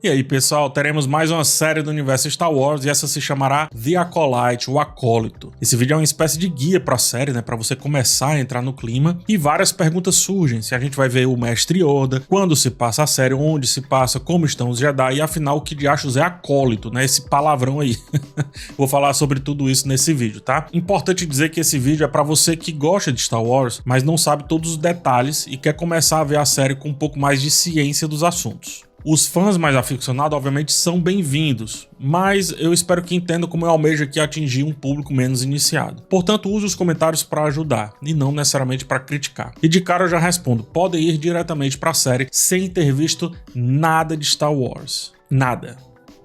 E aí, pessoal, teremos mais uma série do universo Star Wars e essa se chamará The Acolyte, o Acólito. Esse vídeo é uma espécie de guia para a série, né, para você começar a entrar no clima, e várias perguntas surgem. Se a gente vai ver o Mestre Yoda, quando se passa a série, onde se passa, como estão os Jedi e afinal o que de achos é Acólito, né, esse palavrão aí. Vou falar sobre tudo isso nesse vídeo, tá? Importante dizer que esse vídeo é para você que gosta de Star Wars, mas não sabe todos os detalhes e quer começar a ver a série com um pouco mais de ciência dos assuntos. Os fãs mais aficionados, obviamente, são bem-vindos, mas eu espero que entendam como eu almejo aqui atingir um público menos iniciado. Portanto, use os comentários para ajudar, e não necessariamente para criticar. E de cara eu já respondo, podem ir diretamente para a série sem ter visto nada de Star Wars. Nada.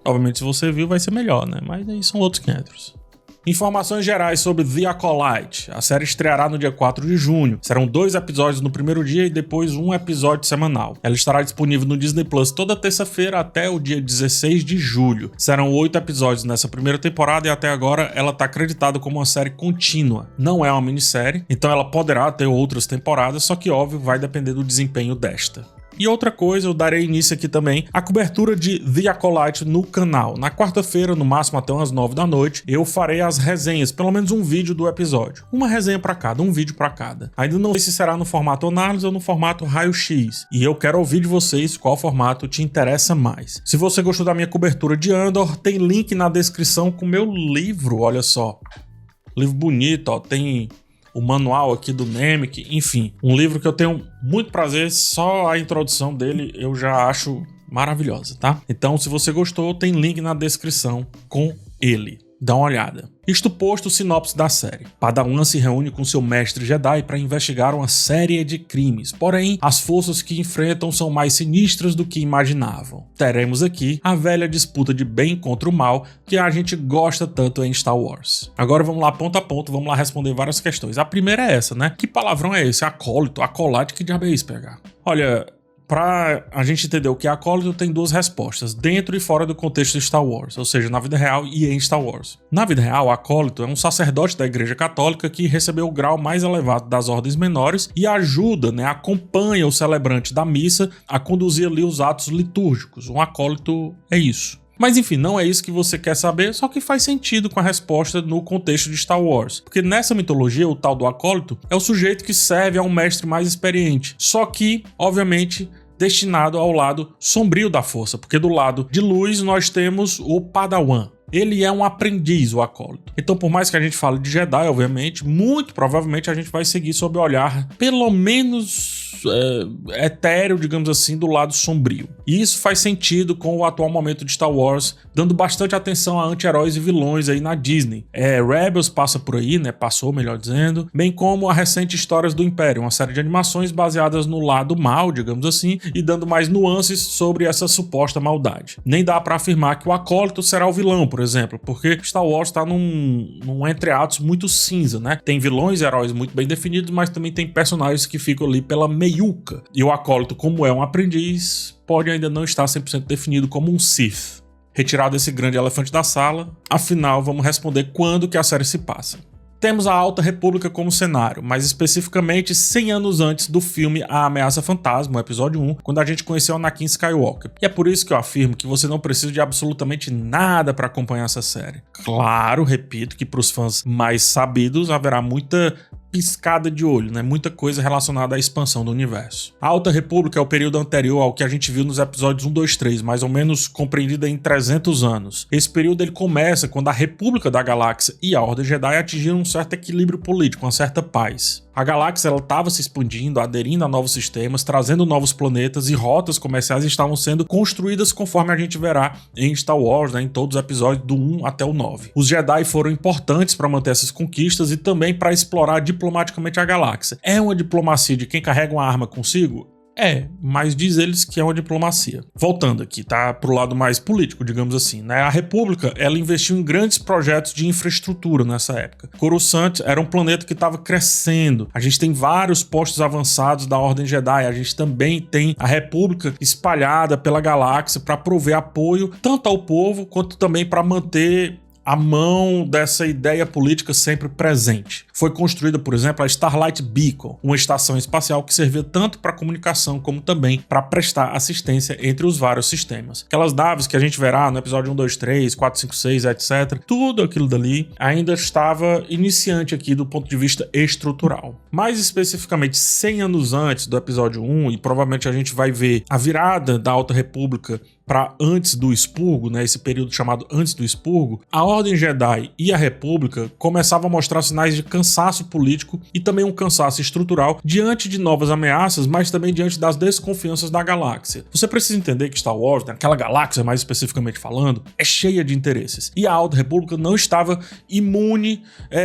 Obviamente, se você viu, vai ser melhor, né? Mas aí são outros 500. Informações gerais sobre The Acolyte. A série estreará no dia 4 de junho. Serão 2 episódios no primeiro dia e depois um episódio semanal. Ela estará disponível no Disney Plus toda terça-feira até o dia 16 de julho. Serão 8 episódios nessa primeira temporada e até agora ela está acreditada como uma série contínua. Não é uma minissérie, então ela poderá ter outras temporadas, só que óbvio vai depender do desempenho desta. E outra coisa, eu darei início aqui também à cobertura de The Acolyte no canal. Na quarta-feira, no máximo até umas 9 da noite, eu farei as resenhas, pelo menos um vídeo do episódio. Uma resenha para cada, um vídeo para cada. Ainda não sei se será no formato análise ou no formato raio-x. E eu quero ouvir de vocês qual formato te interessa mais. Se você gostou da minha cobertura de Andor, tem link na descrição com o meu livro, olha só. Livro bonito, ó, tem o manual aqui do Nemec, enfim, um livro que eu tenho muito prazer, só a introdução dele eu já acho maravilhosa, tá? Então, se você gostou, tem link na descrição com ele. Dá uma olhada. Isto posto, sinopse da série. Padawan se reúne com seu mestre Jedi para investigar uma série de crimes. Porém, as forças que enfrentam são mais sinistras do que imaginavam. Teremos aqui a velha disputa de bem contra o mal que a gente gosta tanto em Star Wars. Agora vamos lá ponto a ponto, vamos lá responder várias questões. A primeira é essa, né? Que palavrão é esse? Acólito, acolyte, que diabo é isso, pegar? Olha, pra a gente entender o que é acólito, tem duas respostas, dentro e fora do contexto de Star Wars, ou seja, na vida real e em Star Wars. Na vida real, o acólito é um sacerdote da Igreja Católica que recebeu o grau mais elevado das ordens menores e ajuda, né, acompanha o celebrante da missa a conduzir ali os atos litúrgicos. Um acólito é isso. Mas enfim, não é isso que você quer saber, só que faz sentido com a resposta no contexto de Star Wars. Porque nessa mitologia, o tal do acólito é o sujeito que serve a um mestre mais experiente. Só que, obviamente, destinado ao lado sombrio da força. Porque do lado de luz nós temos o Padawan. Ele é um aprendiz, o acólito. Então, por mais que a gente fale de Jedi, obviamente, muito provavelmente a gente vai seguir sob o olhar, pelo menos etéreo, digamos assim, do lado sombrio. E isso faz sentido com o atual momento de Star Wars, dando bastante atenção a anti-heróis e vilões aí na Disney. Rebels passa por aí, né? Passou, melhor dizendo. Bem como a recente Histórias do Império, uma série de animações baseadas no lado mal, digamos assim, e dando mais nuances sobre essa suposta maldade. Nem dá pra afirmar que o acólito será o vilão, por exemplo, porque Star Wars tá num entre-atos muito cinza, né? Tem vilões e heróis muito bem definidos, mas também tem personagens que ficam ali pela meiuca. E o acólito, como é um aprendiz, pode ainda não estar 100% definido como um Sith. Retirado esse grande elefante da sala, afinal vamos responder quando que a série se passa. Temos a Alta República como cenário, mais especificamente 100 anos antes do filme A Ameaça Fantasma, o episódio 1, quando a gente conheceu Anakin Skywalker. E é por isso que eu afirmo que você não precisa de absolutamente nada para acompanhar essa série. Claro, repito, que para os fãs mais sabidos haverá muita piscada de olho, né? Muita coisa relacionada à expansão do universo. A Alta República é o período anterior ao que a gente viu nos episódios 1, 2, 3, mais ou menos compreendida em 300 anos. Esse período ele começa quando a República da Galáxia e a Ordem Jedi atingiram um certo equilíbrio político, uma certa paz. A galáxia estava se expandindo, aderindo a novos sistemas, trazendo novos planetas e rotas comerciais estavam sendo construídas conforme a gente verá em Star Wars, né, em todos os episódios do 1 até o 9. Os Jedi foram importantes para manter essas conquistas e também para explorar diplomaticamente a galáxia. É uma diplomacia de quem carrega uma arma consigo? Mas diz eles que é uma diplomacia. Voltando aqui, tá? Pro lado mais político, digamos assim, né? A República, ela investiu em grandes projetos de infraestrutura nessa época. Coruscant era um planeta que estava crescendo. A gente tem vários postos avançados da Ordem Jedi. A gente também tem a República espalhada pela galáxia para prover apoio tanto ao povo quanto também para manter a mão dessa ideia política sempre presente. Foi construída, por exemplo, a Starlight Beacon, uma estação espacial que servia tanto para comunicação como também para prestar assistência entre os vários sistemas. Aquelas naves que a gente verá no episódio 1, 2, 3, 4, 5, 6, etc. Tudo aquilo dali ainda estava iniciante aqui do ponto de vista estrutural. Mais especificamente, 100 anos antes do episódio 1, e provavelmente a gente vai ver a virada da Alta República para antes do expurgo, né, esse período chamado antes do expurgo, a Ordem Jedi e a República começavam a mostrar sinais de cansaço político e também um cansaço estrutural diante de novas ameaças, mas também diante das desconfianças da galáxia. Você precisa entender que Star Wars, né, aquela galáxia mais especificamente falando, é cheia de interesses. E a Alta República não estava imune,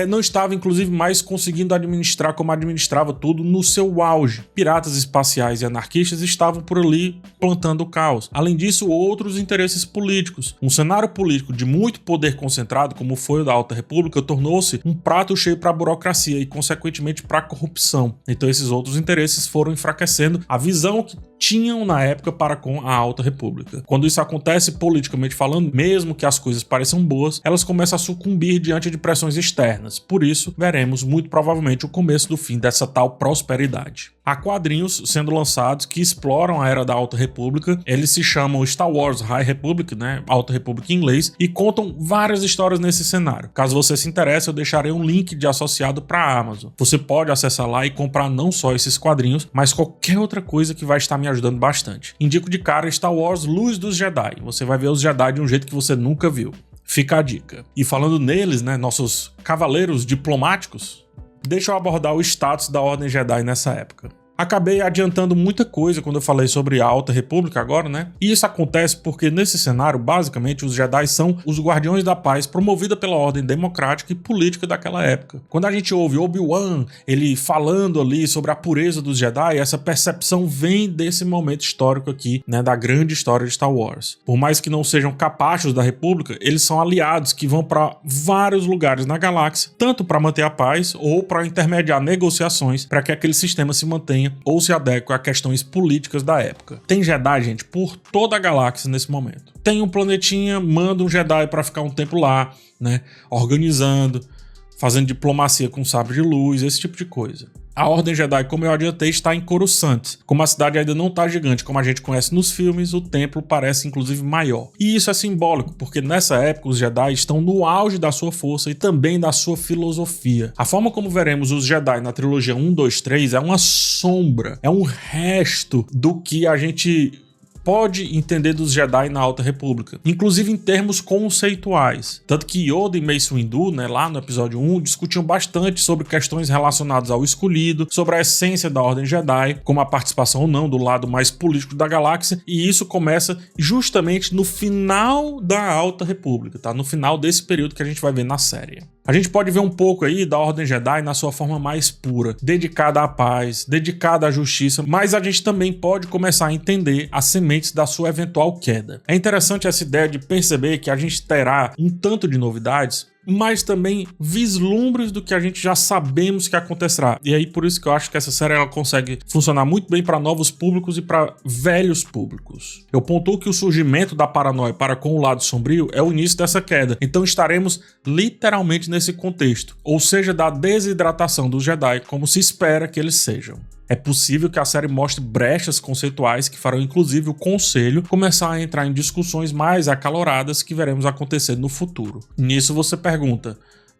não estava inclusive mais conseguindo administrar como administrava tudo no seu auge. Piratas espaciais e anarquistas estavam por ali plantando o caos. Além disso, outros interesses políticos. Um cenário político de muito poder concentrado, como foi o da Alta República, tornou-se um prato cheio para a burocracia e, consequentemente, para a corrupção. Então, esses outros interesses foram enfraquecendo a visão que tinham na época para com a Alta República. Quando isso acontece, politicamente falando, mesmo que as coisas pareçam boas, elas começam a sucumbir diante de pressões externas. Por isso, veremos muito provavelmente o começo do fim dessa tal prosperidade. Há quadrinhos sendo lançados que exploram a era da Alta República. Eles se chamam Star Wars High Republic, né? Alta República em inglês, e contam várias histórias nesse cenário. Caso você se interesse, eu deixarei um link de associado para a Amazon. Você pode acessar lá e comprar não só esses quadrinhos, mas qualquer outra coisa que vai estar me ajudando bastante. Indico de cara Star Wars Luz dos Jedi. Você vai ver os Jedi de um jeito que você nunca viu. Fica a dica. E falando neles, né, nossos cavaleiros diplomáticos, deixa eu abordar o status da Ordem Jedi nessa época. Acabei adiantando muita coisa quando eu falei sobre a Alta República agora, né? E isso acontece porque nesse cenário, basicamente, os Jedi são os guardiões da paz promovida pela ordem democrática e política daquela época. Quando a gente ouve Obi-Wan, ele falando ali sobre a pureza dos Jedi, essa percepção vem desse momento histórico aqui, né? Da grande história de Star Wars. Por mais que não sejam capachos da República, eles são aliados que vão para vários lugares na galáxia, tanto para manter a paz ou para intermediar negociações para que aquele sistema se mantenha ou se adequa a questões políticas da época. Tem Jedi, gente, por toda a galáxia nesse momento. Tem um planetinha, manda um Jedi para ficar um tempo lá, né, organizando, fazendo diplomacia com sabre de luz, esse tipo de coisa. A Ordem Jedi, como eu adiantei, está em Coruscant. Como a cidade ainda não está gigante como a gente conhece nos filmes, o templo parece inclusive maior. E isso é simbólico, porque nessa época os Jedi estão no auge da sua força e também da sua filosofia. A forma como veremos os Jedi na trilogia 1, 2, 3 é uma sombra, é um resto do que a gente pode entender dos Jedi na Alta República, inclusive em termos conceituais. Tanto que Yoda e Mace Windu, né, lá no episódio 1, discutiam bastante sobre questões relacionadas ao escolhido, sobre a essência da Ordem Jedi, como a participação ou não do lado mais político da galáxia, e isso começa justamente no final da Alta República, tá? No final desse período que a gente vai ver na série. A gente pode ver um pouco aí da Ordem Jedi na sua forma mais pura, dedicada à paz, dedicada à justiça, mas a gente também pode começar a entender as sementes da sua eventual queda. É interessante essa ideia de perceber que a gente terá um tanto de novidades, mas também vislumbres do que a gente já sabemos que acontecerá. E aí por isso que eu acho que essa série ela consegue funcionar muito bem para novos públicos e para velhos públicos. Eu pontuo que o surgimento da paranoia para com o lado sombrio é o início dessa queda, então estaremos literalmente nesse contexto, ou seja, da desidratação dos Jedi como se espera que eles sejam. É possível que a série mostre brechas conceituais que farão inclusive o Conselho começar a entrar em discussões mais acaloradas que veremos acontecer no futuro. Nisso você pergunta,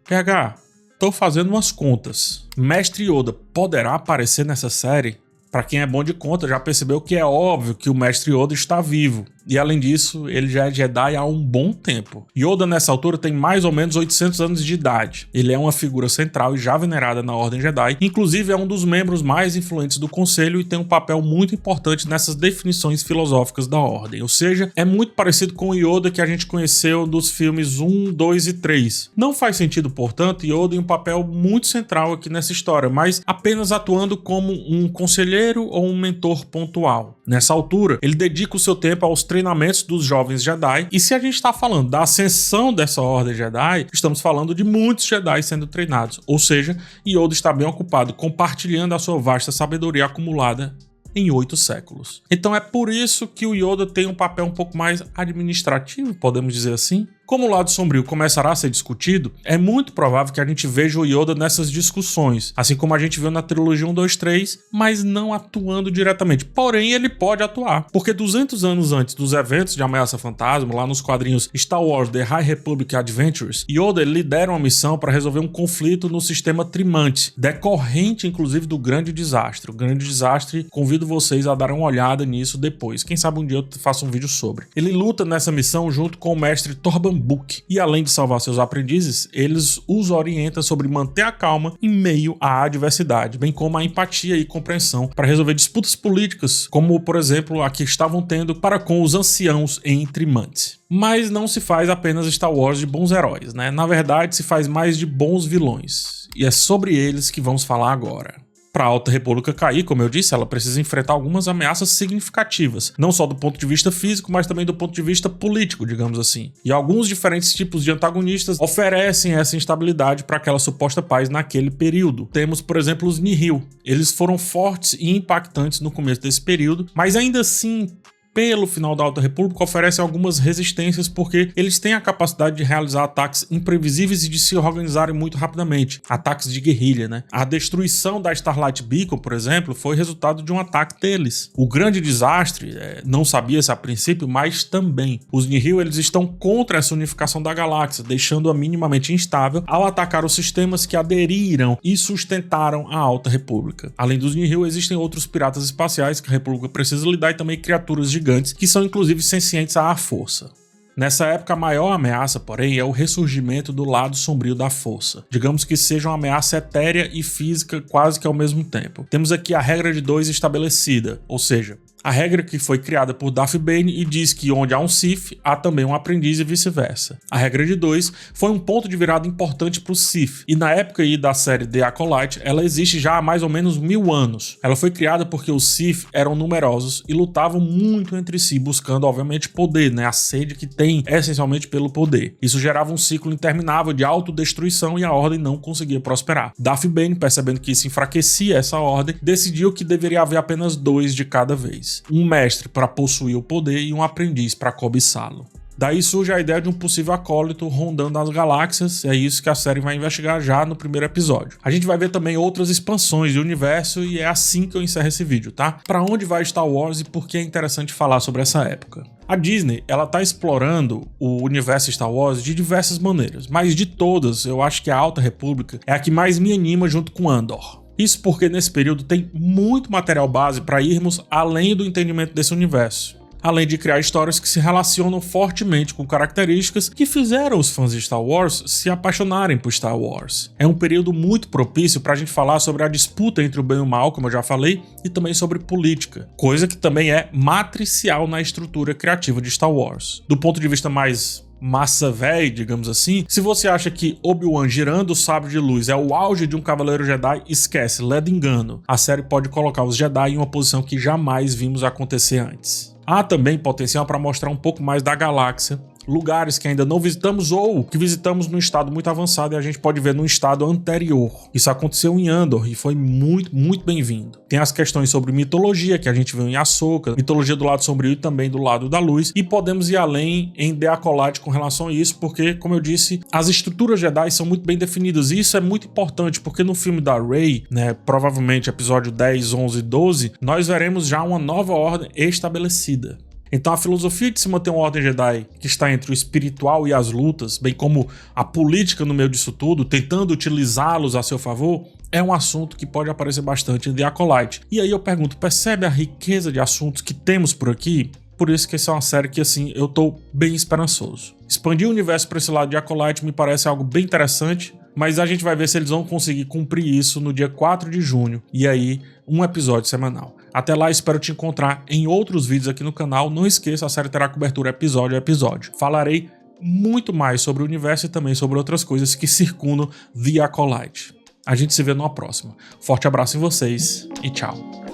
PH, tô fazendo umas contas. Mestre Yoda poderá aparecer nessa série? Para quem é bom de conta já percebeu que é óbvio que o Mestre Yoda está vivo. E além disso, ele já é Jedi há um bom tempo. Yoda nessa altura tem mais ou menos 800 anos de idade. Ele é uma figura central e já venerada na Ordem Jedi. Inclusive é um dos membros mais influentes do Conselho e tem um papel muito importante nessas definições filosóficas da Ordem. Ou seja, é muito parecido com o Yoda que a gente conheceu dos filmes 1, 2 e 3. Não faz sentido, portanto, Yoda em um papel muito central aqui nessa história, mas apenas atuando como um conselheiro ou um mentor pontual. Nessa altura, ele dedica o seu tempo aos treinamentos dos jovens Jedi, e se a gente está falando da ascensão dessa Ordem Jedi, estamos falando de muitos Jedi sendo treinados, ou seja, Yoda está bem ocupado compartilhando a sua vasta sabedoria acumulada em 8 séculos. Então é por isso que o Yoda tem um papel um pouco mais administrativo, podemos dizer assim. Como o lado sombrio começará a ser discutido, é muito provável que a gente veja o Yoda nessas discussões, assim como a gente viu na trilogia 1, 2, 3, mas não atuando diretamente. Porém, ele pode atuar, porque 200 anos antes dos eventos de Ameaça Fantasma, lá nos quadrinhos Star Wars The High Republic Adventures, Yoda lidera uma missão para resolver um conflito no sistema Trimante, decorrente inclusive do Grande Desastre. O Grande Desastre, convido vocês a darem uma olhada nisso depois, quem sabe um dia eu faço um vídeo sobre. Ele luta nessa missão junto com o mestre Torban Book, e além de salvar seus aprendizes, eles os orientam sobre manter a calma em meio à adversidade, bem como a empatia e compreensão para resolver disputas políticas, como por exemplo a que estavam tendo para com os anciãos em Trimante. Mas não se faz apenas Star Wars de bons heróis, né? Na verdade, se faz mais de bons vilões, e é sobre eles que vamos falar agora. Para a Alta República cair, como eu disse, ela precisa enfrentar algumas ameaças significativas, não só do ponto de vista físico, mas também do ponto de vista político, digamos assim. E alguns diferentes tipos de antagonistas oferecem essa instabilidade para aquela suposta paz naquele período. Temos, por exemplo, os Nihil. Eles foram fortes e impactantes no começo desse período, mas ainda assim, pelo final da Alta República, oferecem algumas resistências porque eles têm a capacidade de realizar ataques imprevisíveis e de se organizarem muito rapidamente. Ataques de guerrilha, né? A destruição da Starlight Beacon, por exemplo, foi resultado de um ataque deles. O Grande Desastre, não sabia-se a princípio, mas também. Os Nihil, eles estão contra essa unificação da galáxia, deixando-a minimamente instável ao atacar os sistemas que aderiram e sustentaram a Alta República. Além dos Nihil, existem outros piratas espaciais que a República precisa lidar e também criaturas gigantes que são inclusive sencientes à força. Nessa época, a maior ameaça, porém, é o ressurgimento do lado sombrio da força. Digamos que seja uma ameaça etérea e física quase que ao mesmo tempo. Temos aqui a regra de 2 estabelecida, ou seja, a regra que foi criada por Darth Bane e diz que onde há um Sith, há também um aprendiz e vice-versa. A regra de 2 foi um ponto de virada importante para o Sith, e na época aí da série The Acolyte, ela existe já há mais ou menos 1000 anos. Ela foi criada porque os Sith eram numerosos e lutavam muito entre si, buscando obviamente poder, né? A sede que tem essencialmente pelo poder. Isso gerava um ciclo interminável de autodestruição e a ordem não conseguia prosperar. Darth Bane, percebendo que isso enfraquecia essa ordem, decidiu que deveria haver apenas 2 de cada vez. Um mestre para possuir o poder e um aprendiz para cobiçá-lo. Daí surge a ideia de um possível acólito rondando as galáxias, é isso que a série vai investigar já no primeiro episódio. A gente vai ver também outras expansões do universo e é assim que eu encerro esse vídeo, tá? Para onde vai Star Wars e por que é interessante falar sobre essa época? A Disney, ela tá explorando o universo Star Wars de diversas maneiras, mas de todas, eu acho que a Alta República é a que mais me anima junto com Andor. Isso porque nesse período tem muito material base para irmos além do entendimento desse universo, além de criar histórias que se relacionam fortemente com características que fizeram os fãs de Star Wars se apaixonarem por Star Wars. É um período muito propício para a gente falar sobre a disputa entre o bem e o mal, como eu já falei, e também sobre política, coisa que também é matricial na estrutura criativa de Star Wars. Do ponto de vista mais massa véi, digamos assim, se você acha que Obi-Wan girando o sabre de luz é o auge de um cavaleiro Jedi, esquece, leda engano. A série pode colocar os Jedi em uma posição que jamais vimos acontecer antes. Há também potencial para mostrar um pouco mais da galáxia, lugares que ainda não visitamos ou que visitamos num estado muito avançado e a gente pode ver num estado anterior. Isso aconteceu em Andor e foi muito bem-vindo. Tem as questões sobre mitologia que a gente viu em Ahsoka, mitologia do lado sombrio e também do lado da luz, e podemos ir além em The Acolyte com relação a isso, porque, como eu disse, as estruturas Jedi são muito bem definidas e isso é muito importante, porque no filme da Rey, né, provavelmente episódio 10, 11 e 12, nós veremos já uma nova ordem estabelecida. Então a filosofia de se manter uma ordem Jedi que está entre o espiritual e as lutas, bem como a política no meio disso tudo, tentando utilizá-los a seu favor, é um assunto que pode aparecer bastante em The Acolyte. E aí eu pergunto, percebe a riqueza de assuntos que temos por aqui? Por isso que essa é uma série que, assim, eu tô bem esperançoso. Expandir o universo para esse lado de Acolyte me parece algo bem interessante, mas a gente vai ver se eles vão conseguir cumprir isso no dia 4 de junho, e aí um episódio semanal. Até lá, espero te encontrar em outros vídeos aqui no canal. Não esqueça, a série terá cobertura episódio a episódio. Falarei muito mais sobre o universo e também sobre outras coisas que circundam The Acolyte. A gente se vê numa próxima. Forte abraço em vocês e tchau.